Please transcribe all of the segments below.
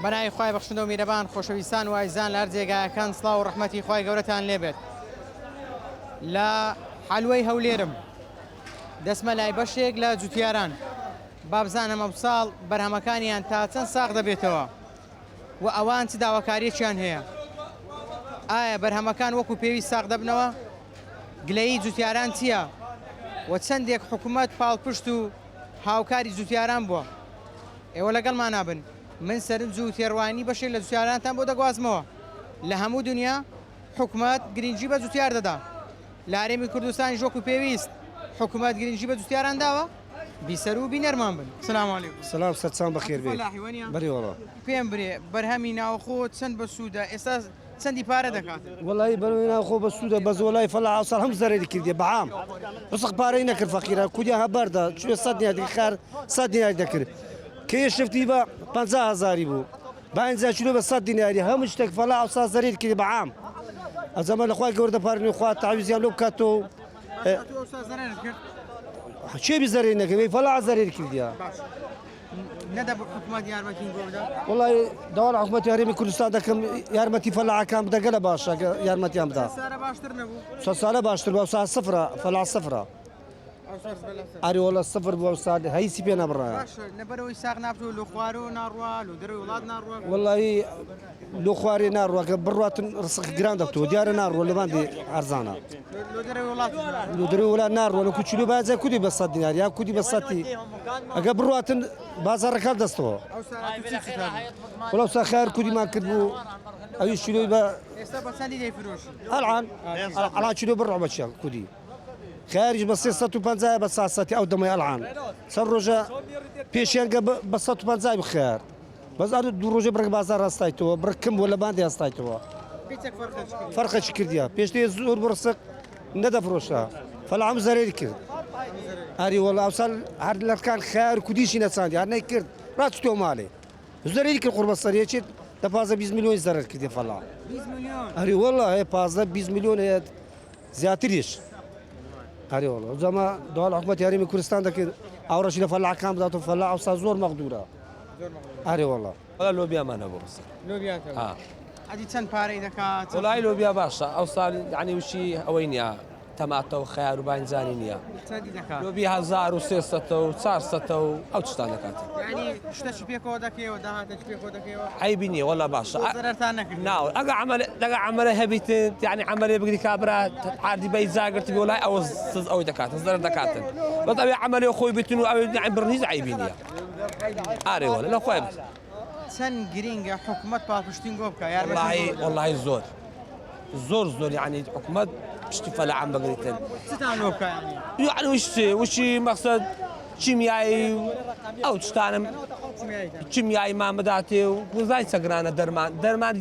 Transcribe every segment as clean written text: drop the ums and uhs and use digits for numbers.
بەناوی خوای بەخشندە و میرەبان خۆشەویستان و ئایزان لە هەر جێگایەکان سڵاو و ڕەحمەتی خوای گەورەتان لێبێت. لە حەلوەی هەولێرم دەسمە لای بەشێک لە جوتیاران با بزانم ئەم ساڵ بەرهەمەکانیان تا چەند ساغ دەبێتەوە و ئەوان چ داواکاریەکیان هەیە. ئایا بەرهەمەکان وەکو پێویست ساغ دەبنەوە؟ گلەیی جوتیاران چییە؟ و چەندێک حکوومەت پاڵپشت و هاوکاری جوتیاران بووە. ئێوە لەگەڵمان نابن، من سەرنج و تێڕوانی بەشێک لە جوتیارانتان بۆ دەگوازمەوە. لە هەموو دنیا حکوومەت گرنگی بە جوتیار دەدا. لە هەرێمی کوردستانی وەکو پێویست حکوومەت گرنگی بە جوتیاران داوە. بیسەر و بینەرمان بن. سلام علیکم. سلام سەرچان بەخێر بێت. بەری وەڵا. پێم برێ بەرهەمی ناوخۆ چەند بە سوودە ئێستا چەندی پارە دەکات؟ وڵی بەرەوەی ناوخۆ بە سوودە بە زۆلای فەڵا ئەوساڵ هەم زەرێری کردێ بەعام. ڕسق پارەی نەکرد فەقیرە کودیان هەبەردا چوێ 100 دیار خار 100 دیار دەکرد. کێ شفتی بە 50,000 بوو. باینجا چلو بە 100 دیناری هەموو شتێک فەڵا ئەوسا زەرێر کردی بەعام. ئەزەمە لەخوای گەوردە پارنی خوا تاویزیان لۆ بکاتەوە. چێبی زەرێر نەکەوێ فەڵا زەرێر کردیە. نەدا حکوومەت یارمەتی بۆ بدات؟ وڵی داوای حکوومەتی هەرێمی کوردستان دەکەم یارمەتی فەلاحەکان بدەگەلە باشە یارمەتیان بدا. سارە باشتر نەبوو؟ 100 ساڵە باشتر بوو ئەوسا سفرە فەلا سفرە. ئەری وڵە سفر بووە ئەوسا هەیسی پێ نەبڕایە. لەبەرەوەی ساغ نابتەوە لە خوار و ناڕوا لە دەروی وڵات ناڕوا؟ وڵی لۆ خوارێ ناڕوە کە بڕاتن ڕسق گران دەکتەوە دیارە ناڕوە لەباندی ئەرزانە. لە دەروی وڵات ناڕوە لە کوچولو بازە کودی بە 100 دینار یا کودی بە 100 ئەگە بڕاتن بازاڕەکان دەستەوە. وڵا ئەوسا خار کودیمان کرد بوو ئەوی شلوی بە ئێستا بە چەندی دەیفرۆشن؟ ئەڵان چلو بڕ بەچیان کودی. خارج بە 350 بە 100 ئەو دەمەی ئەڵعان سەر ڕۆژە پێشیانگە بە 150 بخێر بەزار دوو ڕۆژە بڕک بازار ڕاستایتەوە بڕکم بۆ لە باندی هەستایتەوە فەرقەچ کردیە پێشتێ زۆر بڕسق نەدەفرۆشە فەڵام زەرێری کرد ئاری وەڵا ئەوساڵ هەر لەرکان خار کودیشی نەچاندی هەر نەیکرد ڕاچتۆ ماڵێ زەرێری کرد قوربە سەرێچێت لە 15 میلیۆنی زەرەر کردی فەڵا ئەری وەڵا هەیە 15 میلیۆن هەیە زیاتریش. هەری وڵە زەمە داوای حکوومەتی هەرێمی کوردستان دەکرد ئەوڕەشی لە فەلاحەکان بداتەوە فەلا ئەوسا زۆر مەغدوورە. هەری وڵە لۆبیامانە بۆ ڕست ئەدی چەند پارەی دەکات؟ وڵای لۆبیا باشە ئەو ساڵ یعنی وشی ئەوەی نییە تەماتە و خەیار و باینزانی نییە لۆبی 1300 و 400 و ئەو تشتان دەکات. یعنی شتەی پێکەوە دەکەوە داهاتێکی پێکەوە دەکەوە عیبی نییە وەڵا باشە زەرەرتان نەکرد؟ ناو ئەگە عەمەلە هەبیتن یعنی عەمەلێ بگری کابرا عاردی بەی زاگرتی وڵای ئەوە ئەوەی دەکاتن زەرەر دەکاتن بەس ئەوێ عەمەلێ خۆی بتن و ئەوێ بڕنیز عیبی نییە. ئارێ وەڵا لەخوای چەند گرینگە حکوومەت پاڵپشتین بۆ بکە وەڵای زۆر یعنی حکوومەت پشتی فەلاحەم بگریتن چتان لۆ بکە یعنی وشی مەقسەد چیمیایی ئەو تشتانم چیمیایی مامەداتێ و گوزای چەگرانە دەرمان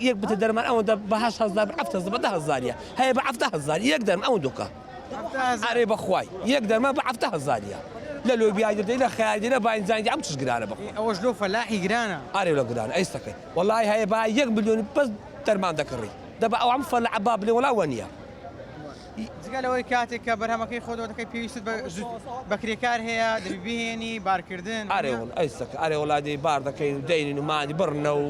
یەک بتە دەرمان ئەوەندە بە 8,000 بە 10,000 هەیە بە 7,000 یەک دەرم ئەو دوکە ئارێ بەخوای یەک دەرمە بە 7,000 لە لۆبیای دەدەی لە خەیاردی لە باینزانی ئەم چش گرانە بخۆ ئەوەش لۆ فەلاحی گرانە ئارێ لە گرانە ئەیستەکەی وەڵای هەیە با 1 میلیۆن بەس دەرمان دەکڕی دەبە ئەو ئەم فەلاح با بڵێ وەڵا وە نییە. جگەلەوەی کاتێک کە بەرهەمەکەی خۆدەوە دەکەی پێویست بەکرێکار هەیە دەبیهێنی بارکردن ئارێوڵ ئەیستەکە ئارێ وڵادی بار دەکەین و دەینین و مانی بڕنە و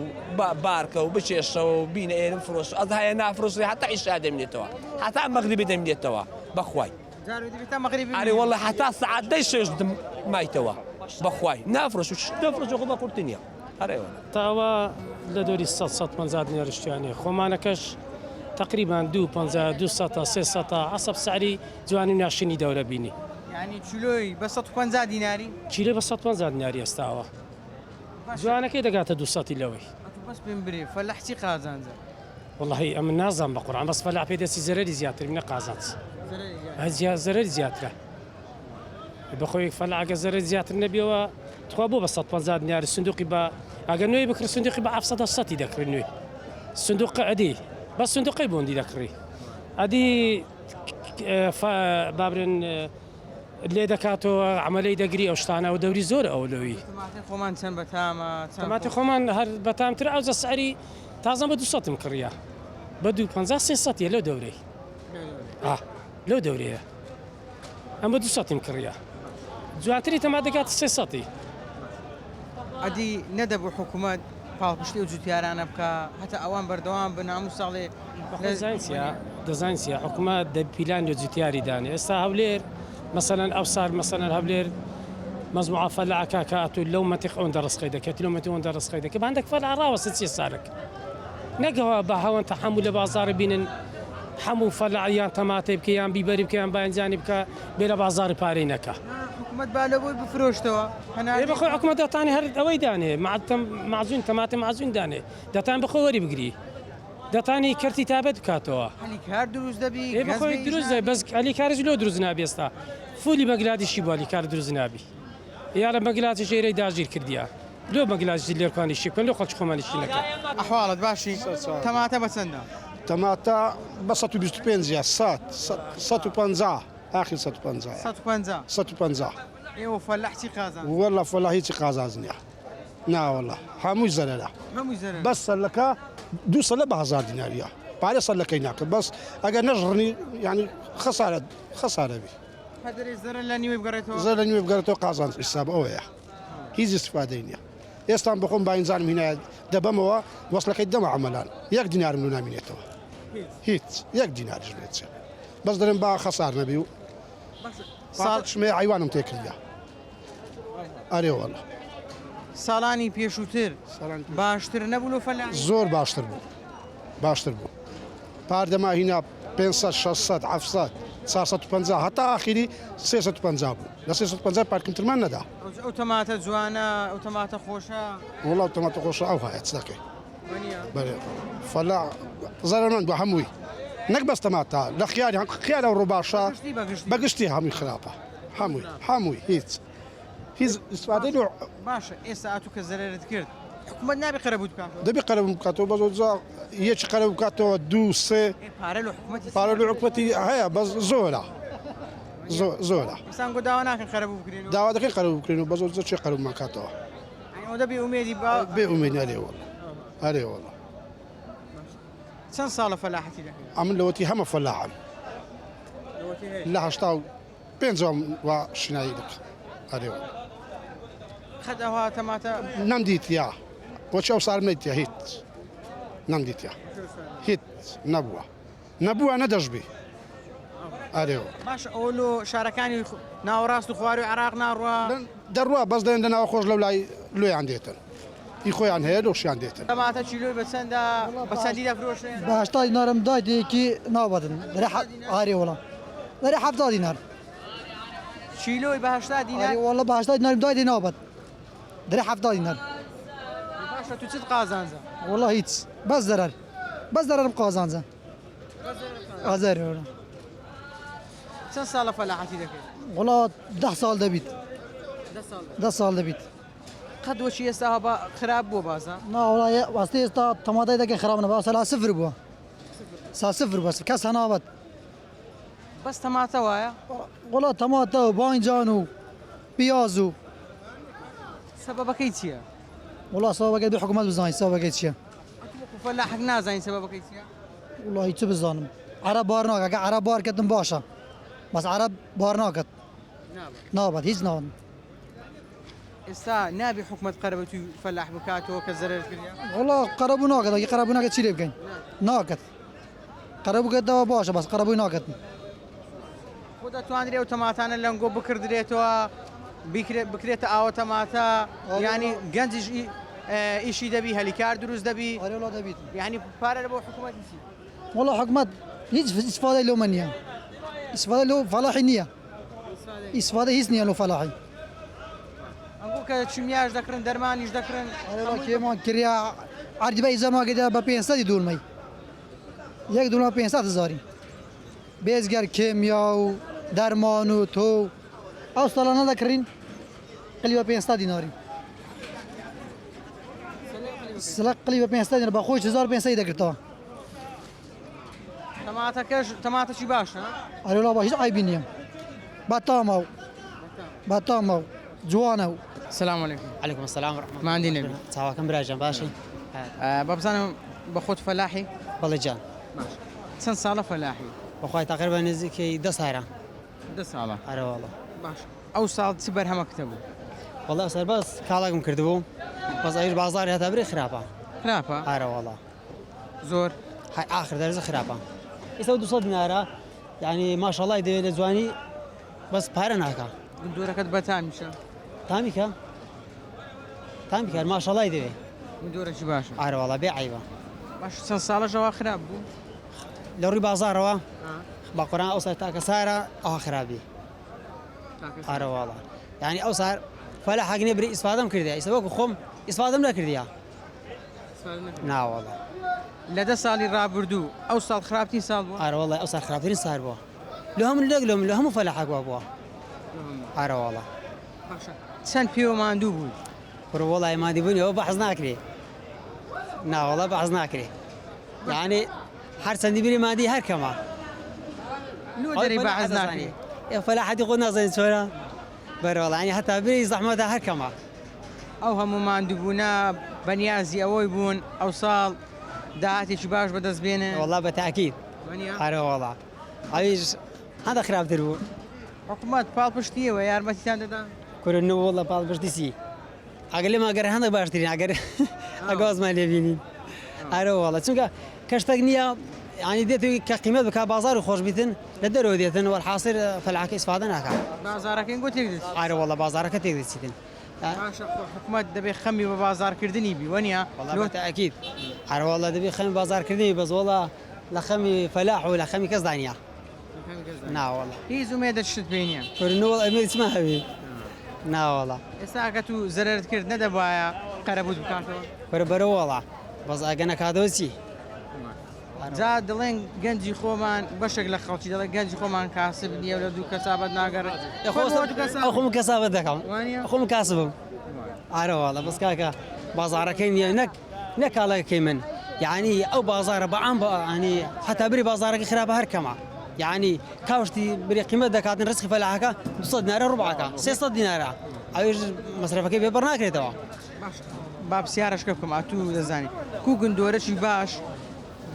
بارکە و بچێشەوە و بینە ئێرم فرۆش ئەز هەیە نافرۆشی هەتا ئیشا دەمێنێتەوە هەتا مەغریبی دەمێنێتەوە بەخوای ئارێ وەڵا هەتا سەعات 6 مایتەوە بەخوای نافرۆش و دەفرۆشە خۆ بە قورتی نییە. ئارێوە تاوا لە دۆری 150 دینار شتیانێ خۆمانەکەش تقریبا 250 تا 300 عسب سعری جوانی ناشینی دەورە بینی. یعنی چلۆی بە 150 دیناری؟ چیلۆ بە 150 دیناری ئێستاوە. جوانەکەی دەگاتە 200 لەوەی. بەس پێم برێ فەلاح چی قازانجە؟ وەڵی ئەمە نازانم بە قورعان بەس فەلاح پێدەستی زەرەری زیاتر منە قازانج. زەرەری زیاترە. بەخۆی فەلاحەکە زەرەری زیاتر نەبیەوە تخوا بۆ بە 150 دیناری سندوقی بە ئەگەر نوێی بکرد سندوقی بە 700 دەکرد نوێی. سندوق عەدی بس صندوقي بوندي ذكري هذه بابرن اللي دكاتو عملي دقري او شتانا ودوري زور اولوي خمان تن بتاما تماتي خمان هر بتام ترى عاوز السعري تازم بدو صوت مكريا بدو 50 600 لو دوري لو دوري ام بدو صوت مكريا جواتري تما دكات 600 ادي ندب حكومات پاڵپشتی و جوتیارانە بکە هەتا ئەوان بەردەوام بن هەموو ساڵێ دەزانسیە حکوومەت دەپیلان لە جوتیاری دانێ ئێستا هەولێر مەسەەن ئەو سار مەسەەن هەولێر مەزموعە فەلاعکە کاتو لەو مەتیق ئەوەندە ڕستقی دەکەێت لەمەتی ئەوەندە ڕستقی دەکە بەندێک فەلا ڕاوەسە چی سارک نەگەوە بە هەوەن هەموو لە بازار بینن هەموو فەلاعیان تەماتەی بکەیان بیبەری بکەیان بایانجانی بکە بێ لە بازاری پارەی نەکە حکوومەت با لە بۆی بفرۆشتەوە بخۆی حکوومەت دەتانی هەر ئەوەی دانێ مازوون تەماتە مازوون دانێ دەتان بخۆ وەری بگری دەتانی کردی تابەت بکاتەوە کار دروست دەبی بخۆی دروست بەس ئەلی کارش لۆ دروست نابێستا فولی مەگلادیشی بۆ ئەلی کار دروست نابی یا لە مەگلاتی ژێرەی داژیر کردیا لۆ مەگلاتی لێرکانی شیکن لۆ خەڵک خۆمانیشی نەکە ئەحواڵت باشی تەماتە بەچەندە تەماتە بە 125 150 آخر 150 150 ئێوە فەلاحی قازان والله فلا هیچ قازاز نییە ناوەڵە هەمووی زەرەرە بەس سەرلەکە دوو سەلە بە 1000 دیناریە پارێ سەرلەکەی ناکە بەس ئەگەر نەژڕنی ینی خەسارەبی زەر لە نوێ بگەڕێتەوە قازان حساب ئەوەیە هیچ استفادەی نییە ئێستان بخۆم باینزانم هینایە دەبەمەوە وەسلەکەی دەمە عملان 1 دینارم لە نامینێتەوە هیچ 1 دیناریش بێت بەس دەرم با خەسار نەبی و ساڵشمێ عیوانم تێکردیا ئەرێ وەڵە ساڵانی پێشووتر باشتر نەبوو لە فەلاح زۆر باشتر بوو پاردەما هینا 500 600 700 450 هەتا ئاخری 350 بوو لە 350 پارکمترمان نەدا ئەو تەماتە جوانە ئەو تەماتە خۆشە وڵاو تەماتە خۆشە ئەو هەیە چ دەکەی فەلا زەرەنان بە هەمووی نەک بەس تەماتە لە خیارە ڕوو باشە بەگشتی هەمووی خراپە هەمووی هیچ استفادەی لێ باشە ئێستا ئاتو کە زەرەرت کرد حکوومەت نابێ قەرەبوو بکاتەوە دەبێ قەرەبوو بکاتەوە بە زۆر یەکی قەرەبوو بکاتەوە 2 3 پارە لە حکوومەتی هەیە بەس زۆرە ئێستان گۆ داوا ناکەن قەرەبوو بکرێن داوا دەکەی قەرەبوو بکرێن و بە زۆر چێ قەرەبوومان کاتەوە دەبێ ئومێدی بێ ئومێدی ئەرێ وەڵە چەند ساڵە فەلاحەتی دەکەن ئەمن لەوەتی هەمە فەلاحن لە 85 وا شنایی دەکە ئەرێ وەڵە خەدەوا تەماتە نەمدیتیا بۆچی ئەو سارم نەیتیا هیچ نەمدیتیا هیچ نەبووە نەدەژبی ئەرێەوە باش ئەولو شارەکانی ناوەڕاست و خواری و عراق ناڕوە دەڕوە بەس دەێن دەناوە خۆش لەو لای لۆیان دێتن ئی خۆیان هەیە دۆشیان دێتن تەماتە چیلۆی بەچەندە بەچەندی دەفرۆشێن بە 80 دینارم دایدێکی نابەدن ئارێ وەڵام دەرێ 70 دینار چیلۆی بە 80 دینار وەڵە بە 80 دینارم دایدێ نابەت دەرێ 70 دینار باشە تو چت قازانزە وەڵە هیچ بەس دەرەرم قازانزە ئازار چەند ساڵە فەلاحەتی دەکەیت وەڵا 10 ساڵ دەبیت 10 ساڵ دەبیت قەدوەچی ئێستا خراپ بووە بازە ناوەڵا واستی ئێستا تەماتای دەکەی خراپ نەبا سەلا سفر بووە سفر بەس کەس هەنابەت بەس تەماتە وایە وەڵا تەماتە و باینجان و پیاز و سەبەبەکەی چییە؟ وڵا سەبەبەکەی دوو حکوومەت بزانین سەبەبەکەی چییە؟ فەلاحێک نازانین سەبەبەکەی چییە؟ وڵا هیچ بزانم عەرەب بار ناکە ئەگە عەرەب بار کردن باشە بەس عەرەب بار ناکات نابەت هیچ ناوەن ئێستا نابێ حکوومەت قەرەبەتی فەلاح بکاتەوە کە زەرەر کردیا وڵا قەرەبوو ناکات ئەگە قەرەبوو ناکات چی لێ بکەین ناکات قەرەبوو کردەوە باشە بەس قەرەبووی ناکات خۆ دەتوانرێ و تەماتانە لەنگۆ بکردرێتەوە بکرێتە ئاوە تەماتە ینی گەنجیش ئیشی دەبی هەلیکار دروست دەبی دەبیت ینی پارە لە بۆ حکوومەت وڵا حکوومەت هیچ ئیسفادەی لەو نییە ئیسفادە لەو فەلاحی نییە ئیسفادە هیچ نییە لەو فەلاحی ئەنگۆ کە چیمیاش دەکردن دەرمانیش دەکردن کێمان کریا عەردیبەی زەماگەدا بە 500 دوولمەی یەک دوولمە 500 هزاری بێزگەر کێمیا و دەرمان و تۆ ئەو ساڵانە دەکڕین قلی بە 500 دیناری سلە قلی بە 500 دینار بە خۆی 1500 دەکردەوە تەماتەی باشە ئەرێڵا بە هیچ ئایبی نییە بەتامە و جوانە و سلام علیکم عليكم السلام ورحمة الله ماندی نەبی چاواکەم براجان باشی بەبزانم بە خۆت فەلاحی بەڵێ جان چەند ساڵە فەلاحی بەخوای تقریبا نزیکەی 10 ساڵە 10 ساڵە ئەرە وەڵە باش ئەو ساڵ چ بەرهەمە کتەبوو وەڵا سەر بەس کاڵاکم کردبوو بەس ئەویش بازاری هەتا برێ خراپە خراپە ئارە وڵا زۆر آخر دەرزە خراپە ئێستا 200 دینارە یعنی ماشەڵای دەوێت لە جوانی بەس پارە ناکە گندۆرەکەت بەتامیشە تامیکە تامی کار ماشەڵای دەوێت گندۆرەکی باشە ئارە وڵا بێ عیبە باش چەند ساڵەشەوە خراپ بوو لە ڕووی بازارەوە بە قورآن ئەو سار تاکە سارە ئەوە خراپی ئارە وڵا یعنی ئەو سار فەلا حەگنێ بری ئیسفادەم کردیا ئێستا وەکو خۆم ئیسفادەم نەکردیا ناوەڵا لە 10 ساڵی ڕابردوو ئەو ساڵ خراپترین ساڵ بووە ئارە وڵا ئەو سار خراپترین سار بووە لە هەموو لەگلۆم لە هەموو فەلا حەگوە بووە ئارە وڵا چەند پێوە ماندوو بوو کوڕە وڵای مادی بوونیەوە بەحەز ناکرێ ناوەڵا بەحەز ناکرێ یعنی هەر چەندی بری مادی هەر کەمە لۆ دەری بەحەز ناکرێ فەلا حەدی خۆ نازانین چۆرە بەرەوەڵا ینی هەتا بری زەحمەتە هەر کەمە ئەو هەموو ماندوو بوونا بەنیازی ئەوەی بوون ئەو ساڵ داهاتێکی باش بەدەست بێنێ وڵا بە تاکید ئارە وڵا ئەویش هەندە خراپتر بوو حکوومەت پاڵپشتیەوە یارمەتیتان دەدا کوڕە نو وڵا پاڵپشتیسی ئەگەر لێم ئەگەر هەندێک باشترین ئەگەر ئەگازمان لێبینین ئارە وڵا چونکە کەشتێک نییە ینی دێتەوەی کە قیمەت بکە بازار و خۆش بیتن لە دەرەوە دێتن وەرحاصر فەلاحەکە ئیسفادە ناکە بازارەکەی گوت تێک دەچێت ئارە وڵا بازارەکە تێک دەچیتن باشە حکوومەت دەبێت خەمی بە بازارکردنی بی وەنیە لۆ تاکید ئارە وڵا دەبێت خەمی بازارکردنی بەس وڵا لە خەمی فەلاح و لە خەمی کەس دانیا ناوەڵا هیچ ومێدە شت پێ نییە کوڕە نو وڵا ئەمێ چما هەبێ ناوەڵا ئێستا کە تو زەرت کرد نەدەبایە قەرەبوت بکاتەوە کوڕە بەرە وڵا بەس ئەگە نەکاتەوە چی جا دڵێن گەنجی خۆمان بەشێک لە خەڵکی دەڵێ گەنجی خۆمان کاسب نییە لە دوو کەسابەت ناگەڕێت خۆم کەسابەت دەکەم خۆم کاسبم ئارە وڵا بەس کاکە بازارەکەی نییە نەکاڵەکەی من یعنی ئەو بازارە بەعام ینی هەتا بری بازارەکە خراپە هەر کەمە یعنی کاوشتی بری قیمەت دەکاتن ڕسقی فەلاحەکە 200 دینارە ڕوبعەکە 300 دینارە ئەویش مەسرەفەکەی بێ بەڕناکرێتەوە با پرسیارەشکە بکەم ئاتوو دەزانی کو گندۆرەی باش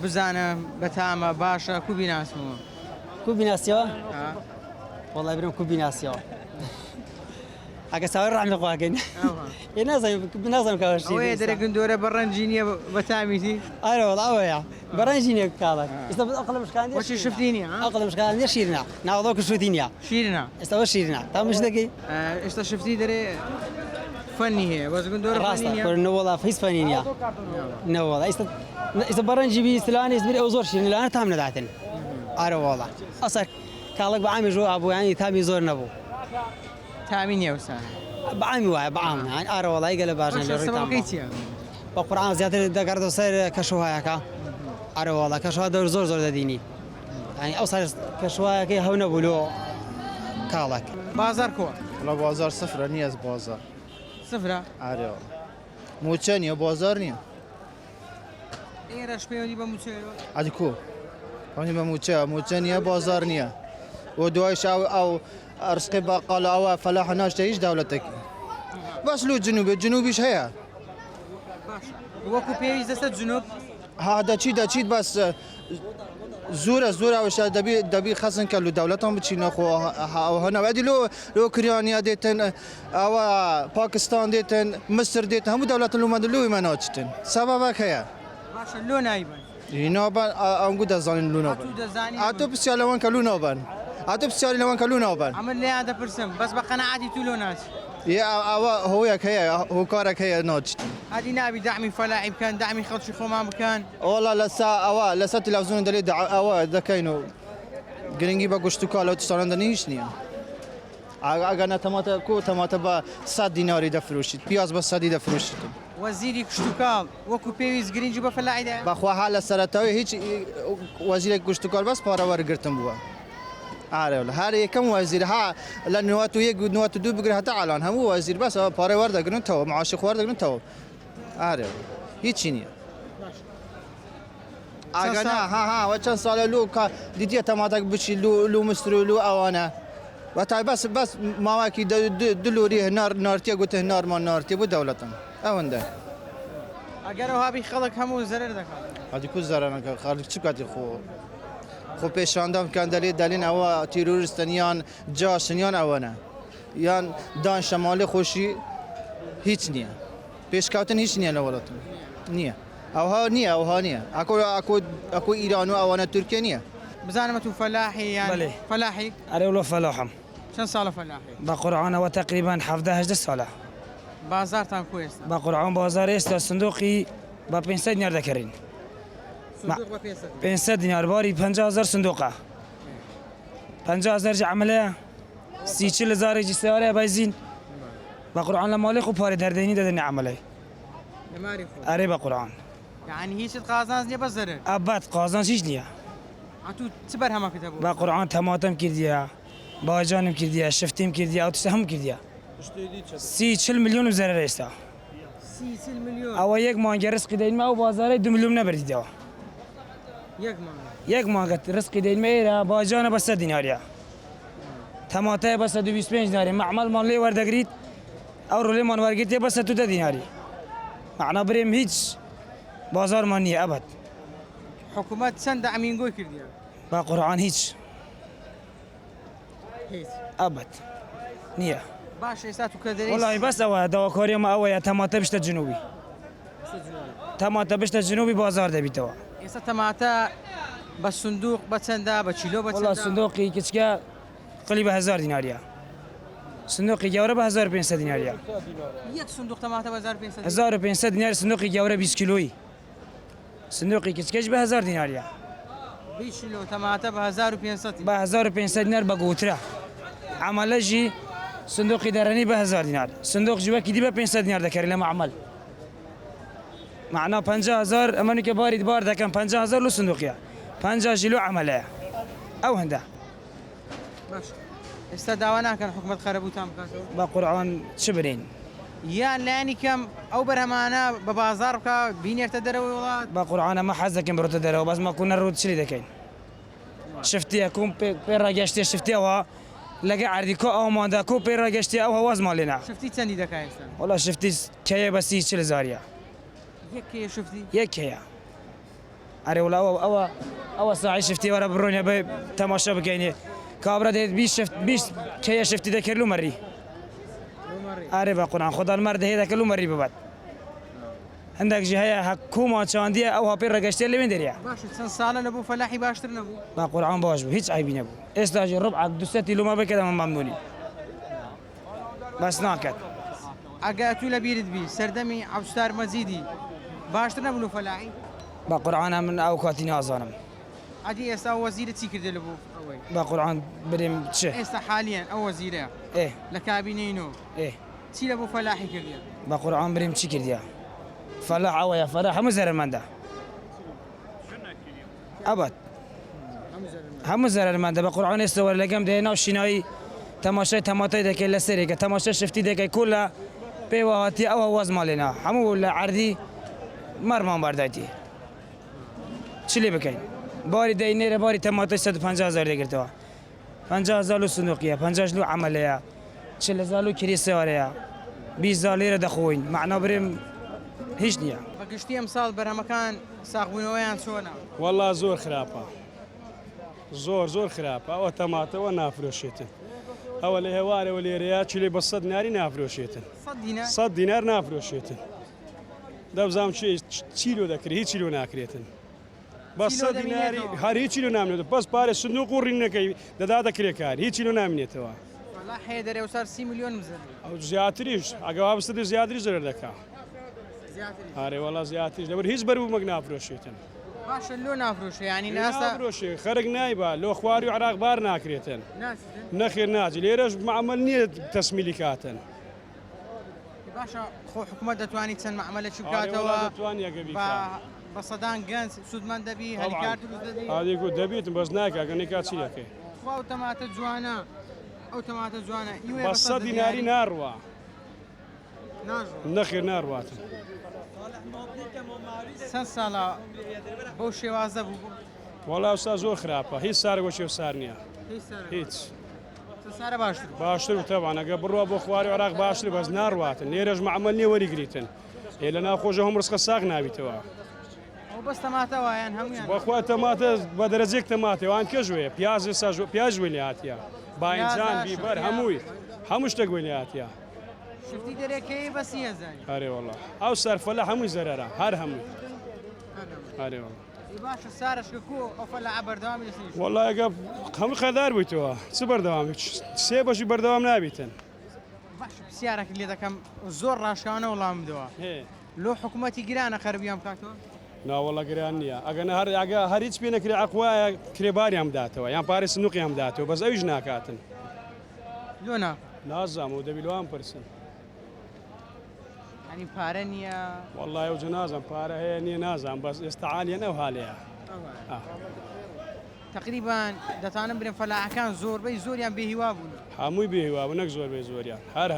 بزانم بەتامە باشە کو بیناسمەوە کو بیناسیەوە وڵای برم کو بیناسیەوە ئەگە چاوەی ڕحمی خواکەین نازانم کاوەشتی ئەوەیە دەرە گندۆرە بەڕەنجی نییە بەتامیتی ئارە وڵا ئەوەیە بەڕەنجی نییە کاڵک ئێستا ئەقڵە مشکان وەچی شفتی نییە ئەقڵە مشکان نیە شیرنا ناوەڵۆکە شوتی نییە شیرنا ئێستاوە شیرنا تا مش دەکەی ئێستا شفتی دەرێ فەنی هەیە بەس گندۆرە ڕاستە نەوەڵا فەیس فەنی نییە نەوەڵا ئێستا بەڕەنجی بیستلانی زبری ئەو زۆر شیرن لەوانە تام نەداتن ئارە وڵا ئەسەر کاڵک بەعامی ژۆ ئابووانی تامی زۆر نەبوو تامی نییە وسان بەعامی وایە بەعام ئارە وڵای گەلە باشن لە ڕێی چیە بە قورآن زیاتر دەگەڕێتەوە سەر کەشوهایەکە ئارە وڵا کەشوها زۆر زۆر دەدینی ینی ئەو سەر کەشوهایەکەی هەو نەبوو لۆ کاڵک بازار کۆ والله بازار صفر نییە بازار سفرە ئارێ موچە نییە بازار نییە ئێرەش پێوەنی بە موچێرەوە ئەدی کۆ ئەونی بە موچە نییە بازار نییە و دوایش ئەو ڕسقی باقاڵاوە فەلاح ناشتە هیچ دەوڵەتێکی بەس لو جنوبیش هەیە وەکو پێویست دەستە جنوب ها دەچیت بەس زۆرە ئەوش دەبی خەزن کە لو دەوڵەتان بچینەخۆ هەنەوەدی لۆ کریانیا دێتن ئەوە پاکستان دێتن مصر دێتن هەموو دەوڵەت لومەد لوی مەناچتن سەبەبەک هەیە باشە لۆ نایبن نابن ئەنگو دەزانین لو نابن ئاتۆ پرسیار لەوان کە لو نابن ئاتۆ پرسیاری لەوان کە لو نابن ئەمە لێیان دەپرسم بەس بە قەنەعاتی تو لۆ ناچی ئەوە هۆیەک هەیە هۆکارێک هەیە ناچتن هادی نابی دعمی فەلاحی بکەن دعمی خەڵکی خۆمان بکەن وڵا لەسەر تلەڤیزیۆن دەڵێ ئەوە دەکەین و گرنگی بە گوشت و کاڵە و تستانەندنی هیچ نییە ئەگەر نەتەماتە تەماتە بە 100 دیناری دەفرۆشیت پیاز بە 100 دەفرۆشیت وەزیری کشتتوکاڵ وەکو پێویست گرنگی بە فەلاحیدا بەخواها لە سەرەتاوی هیچ وەزیرێک گوشت و کار بەس پارە وەرگرتن بووە ئارێ هەر یەکەم وەزیر ها لە 92 بگرێت هەتا ئالان هەموو وەزیر بەس پارەی وەردەگرنتەوە معاشی خواردەگرنتەوە ئارێ هیچی نییە ئاگەنا ها چەند ساڵە لو دیدیە تەماتەك بچی لو مستر و لو ئەوانە وەتای بەس ماواکی دلوری هەنار نارتیە گوتە هەنارمان نارتی بوو دەوڵەتم ئەوەندە ئەگەر هابی خەڵک هەموو زەرەر دەکات هەدی کو زارانەکە خەڵک چ کاتی خۆ پێشاندەم کان دەلێن ئەوە تیرۆریستن یان جاشن یان ئەوەنە یان دان شەمالی خۆشی هیچ نییە پێشکەوتن هیچ نییە لە وڵاتم نییە ئەوها نییە ئەوها نییە ئەکو ئیران و ئەوانە تورکیا نییە بزانمە تو فەلاحی یان بەڵێ. فەلاحی أنا والله فلاحم چەند ساڵە فەلاحی بقرعان وتقريبا 17 سالة بازارتان کو ئێستا بقرعان بازار است صندوقي ب 500 دينار ذكرين سندوق بە 500. 500 دينار باري 50000 صندوقه 50000 عمله 30000 جي سياره بايزين بقرعان لمالك وباري درديني ددني عمله لەماری خۆ أري بقرعان یعنی هیچت قازانز نییە بە زەرر أبد قازان شيش نيا تو چ بەرهەمەکەتە بوو بقرعان تماتم كرديا باجانم كرديا شفتيم كرديا أو تسهم كرديا 40 مليون بزرر استا 30 میلیۆن او یک مانگه رزقی دین ما او بازار 2 میلیون نبردی دوا یەک مانگە یک مانگه رزقی دین میره باجان بس دیناریا تماته بس 225 دیناری معمل مالی وردگرید او رولی مان ورگیت بس 2 دیناری معنا بریم هیچ بازار مانی ابد حکوومەت چەند دەعمینگۆی کردیە با قرآن هیچ هیچ ابد نیه باش ئێستا تو کە دەری والله بس او دواکاری ما او تماته بشت جنوبی تماته بشت جنوبی بازار دبیتوا ئێستا تەماتە بە سندوق بە چەندە بە چیلۆ بە والله چەندە صندوقي كتشكا قريبة 1000 ديناريا صندوقي جورة ب 1500 ديناريا یەک سندوق تەماتە بە 1500 1500 دينار صندوقي جورة 20 كيلوي صندوقي كتشكاش ب 1000 ديناريا 20 کیلۆ تەماتە بە 1500 ب 1500 دينار بقوترة عملجي صندوقي دراني ب 1000 دينار صندوق جوا كدي ب 500 دينار ذكر لما عمل معناه 50000 اماني كباري دبار ده كان 50000 لو صندوقيا 50 كيلو عمله او هنده باش ئێستا داوا ناکەن حکوومەت خەرەبووتان بکاتەوە بقرعان شبرين یان لایانی کەم ئەو بەرهەمانە بە بازار بکە بینێتە دەرەوەی وڵات بقرعان ما حزك بروت درو بس ما كنا نرد شلي دكين شفتي اكون بيرا جشتي شفتي وا لقى عرديكو او مانداكو بيرا جشتي او هواز مالنا شفتی چەندی دەکا ئێستا والله شفتي كيا بس 30 زاريا یەکێ شفتی يكيا اري ولا او ساعه شفتي ورا برونيا بي تماشا بكيني كابرا ديت بيش كيا شفتي ذكر له مري اري بقرعان خد المرد هي ذاك له مري ببعد عندك جهه حكومه شانديه او بيرا جشتي اللي من دريا باش چەند ساڵە لەبوو فەلاحی باشتر نەبوو با قرآن باش بو هیچ عیبی نبود استاجی ربع دوستی لو ما بکدم ممنونی بس ناکد ئەگە تو لە بیرت بی سەردەمی عەبدولستار مەجیدی باشتر نەبوو لە فەلاحی با قرآن من اوقاتی نازانم عادی ئێستا وەزیرە چی کردێ لە بۆ ئەوەی با قرآن بریم چه ئێستا حالیان ئەو وەزیرە ايه لە کابینەینەوە ايه چی لە بۆ فەلاحی کردیە با قرآن بریم چی کردیا فلاح او یا فلاح همه زرر منده ابد همه زرر منده با قرآن استوار لگم ده ناو شینایی تماشای تماتای دکی لسری که تماشای شفتی دکی کلا پیواتی او هواز مالنا همو عردی مرمان بردایتی چلی بکن باری دینه باری تماتای 150000 دگرتوا 50000 صندوقیه 50 لو عملیه 40000 لو کریسه واریا 20000 ليره دخوین معنا بریم هیچ نییە بەگشتی ئەمساڵ بەرهەمەکان ساغبوونەوەیان چۆنە والله زۆر خراپە زۆر خراپە ئەوە تەماتەوە نافرۆشێتن ئەوە لە هێوارەوە لێرەیە چلی بە 100 دیناری نافرۆشێتن 100 دینار نافرۆشێتن دەبزانم چیلۆ دەکرێت هیچ چیلۆ ناکرێتن بە 100 دیناری هەر هیچ چیلۆ نامێت بەس پارێ سندوق و ڕینەکەی دەدا دەکرێت کار هیچ چیلۆ نامێنێتەوە هەیە دەرێ وسەر 30 میلیۆن بزن ئەو زیاتریش ئەگەوا بستە زیاتری زەرەر دەکا ئارێ وەڵا زیاتریش لەبەر هیچ بەرومەک نافرۆشێتن باشە لۆ نافرۆشە ینی ناسا نافرۆشێ خەرک نایبە لۆ خواری و عراق بار ناکرێتن نەخێر ناجی لێرەش معمەل نییە تەسمیلی کاتن باشە خۆ حکوومەت دەتوانێت چەند معمەلێکی بکاتەوە بە سەدان گەنج سوودمەند دەبی هەلیکار دروست دەبی ئادێک و دەبیتم بەس ناکە گەنی کات چی دەکەی خوا ئەو تەماتە جوانە ئەو تەماتە جوانە بە 100 دیناری ناڕوا نەخێر ناڕواتن چەند ساڵە بەو شێوازە بوو وەڵا ئەوستا زۆر خراپە هیچ سارە بۆ شێو سار نییە هیچ سارە باشتر باشتر و تەوان ئەگە بڕوە بۆ خواری و عراق باشتر بەس ناڕواتن لێرەش معمەل نییە وەریگریتن هێ لە ناوخۆشە هەم ڕسقە ساغ نابیتەوە ئەو بەس تەماتەوایان هەمویان بەخوا تەماتە بە دەرەجێک تەماتێوان کەژوێ پیاز وێ لێ هاتیە باینجان بیبەر هەموو شتێک وێ لێ هاتیە شفتی دەرێکەی بەسی هەزاری هەرێ وەڵا ئەو سەرفەلە هەمووی زەرەرە هەر هەمووی هاري والله باشە سارشکە ئەو فەلاعە بەردەوامی لەسەری والله ئەگە هەموو خەدار بوویتەوە چ بەردەوام سێ بەشی بەردەوام نابیتن باش پرسیارێک لێ دەکەم زۆر ڕاشکانە وەڵام بدەوە لۆ حکوومەتی گرانە خەربیان بکاتەوە ناوەڵە گران نییە ئەگەنە هەر هیچ پێ نەکرێ عقوایە کرێباریان بداتەوە یان پارێ سنووقیان بداتەوە بەس ئەویش ناکاتن لۆنا نازام و دەبیلوان پرسن ینی پارە نییە والله ئەو جنازم پارە هەیە نییە نازان بەس ئێستا عالیەن ئەو هاالەیە تقریبان دەتانم برێن فەلاعەکان زۆربەی زۆریان بێهیوا بوون هەمووی بێهیوا بوو نەک زۆربەی زۆریان هەر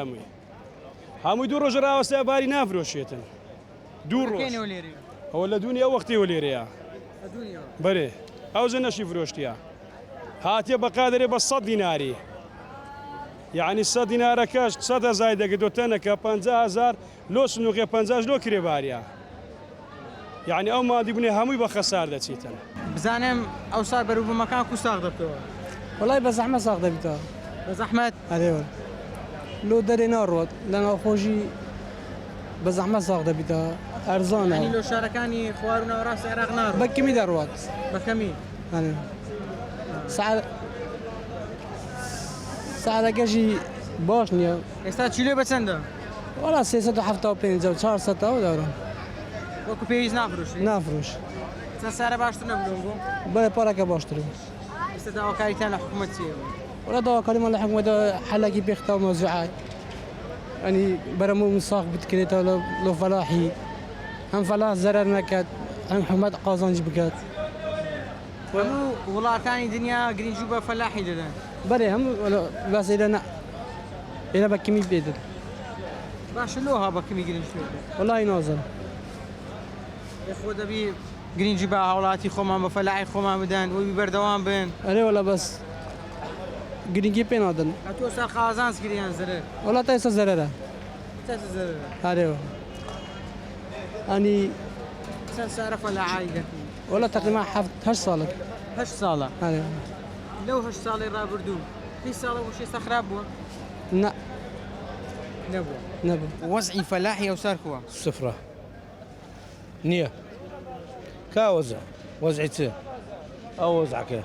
هەمووی دوو ڕۆژە ڕاوەستای باری نافرۆشێتن دوو ڕۆژ لێرە ئەوە لە دونیا وەختیەوە لێرەیە بەرێ ئەو زە نەشی فرۆشتیە هاتیە بەقادرێ بە 100 دیناری یعنی 100 دینارەکەش 100 زای دەگەدۆتەنەکە 50,000 لۆ سنووقێ 50 لۆ کرێباریە یعنی ئەو مادی بوونێ هەمووی بە خەسار دەچیتن بزانم ئەو سار بەروبوومەکان کو ساغ دەبتەوە والله بە زەحمە ساغ دەبیتەوە بە زەحمەت هەرێوە لۆ دەرێ ناڕوات لە ناوخۆشی بە زەحمە ساغ دەبیتەوە ئەرزانە ینی لۆ شارەکانی خوار و ناوەڕاستی عێراق ناڕۆ بەکەمی دەڕوات بەکەمی سعرەکەشی باش نییە ئێستا چیلۆ بە چەندە وەڵا 375 و 400 دەڕۆن وەکو پێویست نافرۆشی نافرۆش چەند سارە باشتر نەبوو بۆ بەڵێ پارەکە باشترە ئێستا داواکاریتان لە حکوومەت چییە ولا داواکاریمان لە حکوومەتە حەلەکی پێختە و مەوزوعای ینی بەرەمە مساق بتکرێتەوە لە فەلاحی هەم فەلاح زەرەر نەکات هەم حکوومەت قازانج بکات هەموو وڵاتانی دنیا گرنگی بە فەلاحی دەدەن بەێ هەموو باس ئێرە بەکەمی پێدن باشە لۆ ها بەکەمی گرنگ وڵی نازم خۆ دەبی گرنگی بە هاوڵاتی خۆمان بە فەلاحی خۆمان بدەن وی بەردەوام بن ئەرێ وەڵە بەس گرنگی پێ نادن تۆ سەر قازانس گریان زەرەر وڵات تا ئێستا زەرەرە هەرێەوە ئەنی چەند سارە فەلاحی دەکەن وڵە تقریبا 8 ساڵە 8 ساڵە هەرێەوە لەو 8 ساڵی ڕابردوو 20 ساڵە وشی خراپ بووە نه نەبوو وەزعی فەلاحی ئەو سار کووە سفرة نییە کاوەزە وەزعی چ ئەو وەزعکە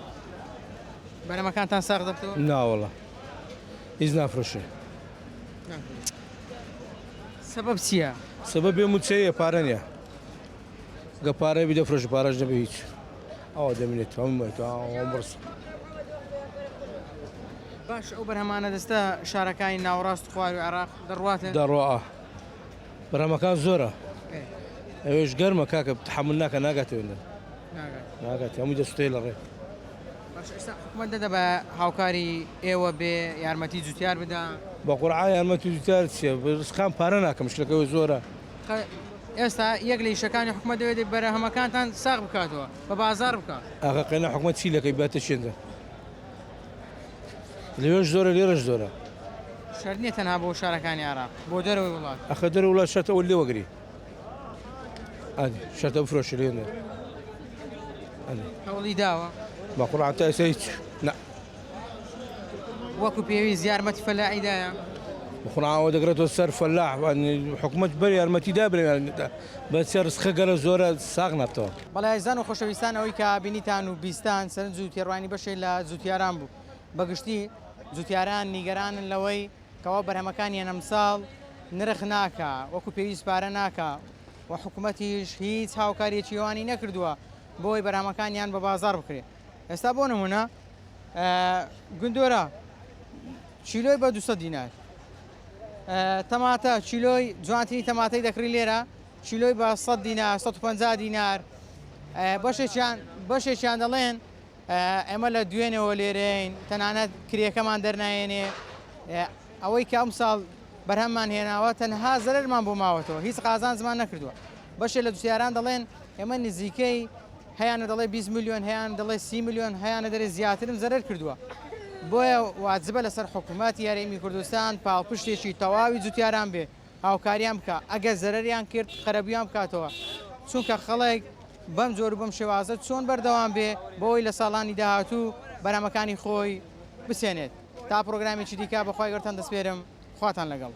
بەرەمەکانتان ساغ دەبتەوە ناوەڵە هیچ نافرۆشێ سەبەب چییە سبب بێ موچەیە پارە نییە گە پارەی بدەفرۆش پارەش دەبێ هیچ ئەوە دەمێت هەموو برس باش ئەو بەرهەمانە دەستە شارەکانی ناوەڕاست خوار و عێراق دەڕواتن دەڕۆە بەرهەمەکان زۆرە ئەوێش گەرمە کاکە تحمل ناکە ناگاتەوە ناگات هەمووی دەستێ لە ڕێ حکوومەت دەدە بە هاوکاری ئێوە بێ یارمەتی جوتیار بدا بە قورعای یارمەتی جوتیار چیە ڕسقان پارە ناکەم شلەکەەوە زۆرە ئێستا یەک لە ئیشەکانی حکوومەت دەوێت بەرەهەمەکانتان ساغ بکاتەوە بە بازار بکات ئاغا قەنە حکوومەت چی لەکەی باتە شێندە لێش زۆرە لێرەش زۆرە شەر نییە تەنها بۆ شارەکانی عێراق بۆ دەرەوەی وڵات ئەخە دەرە وڵات شەرتەوە لێوەگری شەرتە بفرۆشە لێنێ هەوڵی داوە بە قورعان تا ئێستا هیچ وەکو پێویست یارمەتی فەلاحیدایە بخورعەوە دەگرێتەوە سەر فەلاح حکوومەت بەر یارمەتی دابرێ بەچە ڕسخە گەرە زۆرە ساغ نابتەوە بەڵایزان و خۆشەویستان ئەوەی کە بینیتان و بیستان سەرنج و تێڕوانی بەشێ لە زووتیاران بوو بەگشتی زووتیاران نیگەرانن لەوەی کەەوە بەرهەمەکانیان ئەمساڵ نرخ ناکە وەکو پێویست پارە ناکە و حکوومەتیش هیچ هاوکاریەکی ئەوانی نەکردووە بۆی بەرهەمەکانیان بە بازار بکرێت ئێستا بۆ نمونە گوندۆرە چیلۆی بە 200 دینار تەماتە چیلۆی جوانترین تەماتەی دەکری لێرە چیلۆی بە 100 دینار 150 دینار بەشێکیان دەڵێن ئێمە لە دوێنەوە لێرەین تەنانەت کرێکەمان دەرنایێنێ ئەوەی کە ئەم ساڵ بەرهەممان هێناوە تەنها زەرمان بۆ ماوەتەوە هیچ قازان زمان نەکردووە بەشێک لە دووسیاران دەڵێن ئێمە نزیکەی هەیانە دەڵێ 20 میلیۆن هەیان دەڵێ 30 میلیۆن هەیانە دەرێ زیاترم زەرەر کردووە بۆیە واجبە لەسەر حکوومەتی یاریمی کوردستان پاڵپشتێکی تەواوی جوتیاران بێ هاوکاریان بکە ئەگە زەرەریان کرد قەرەبیان بکاتەوە چونکە خەڵک بەم جۆر بەم شێوازە چۆن بەردەوام بێ بۆی لە ساڵانی داهاتوو بەرهەمەکانی خۆی بسێنێت تا پرۆگرامێکی دیکە بەخوای گەورتان دەسپێرم خواتان لەگەڵ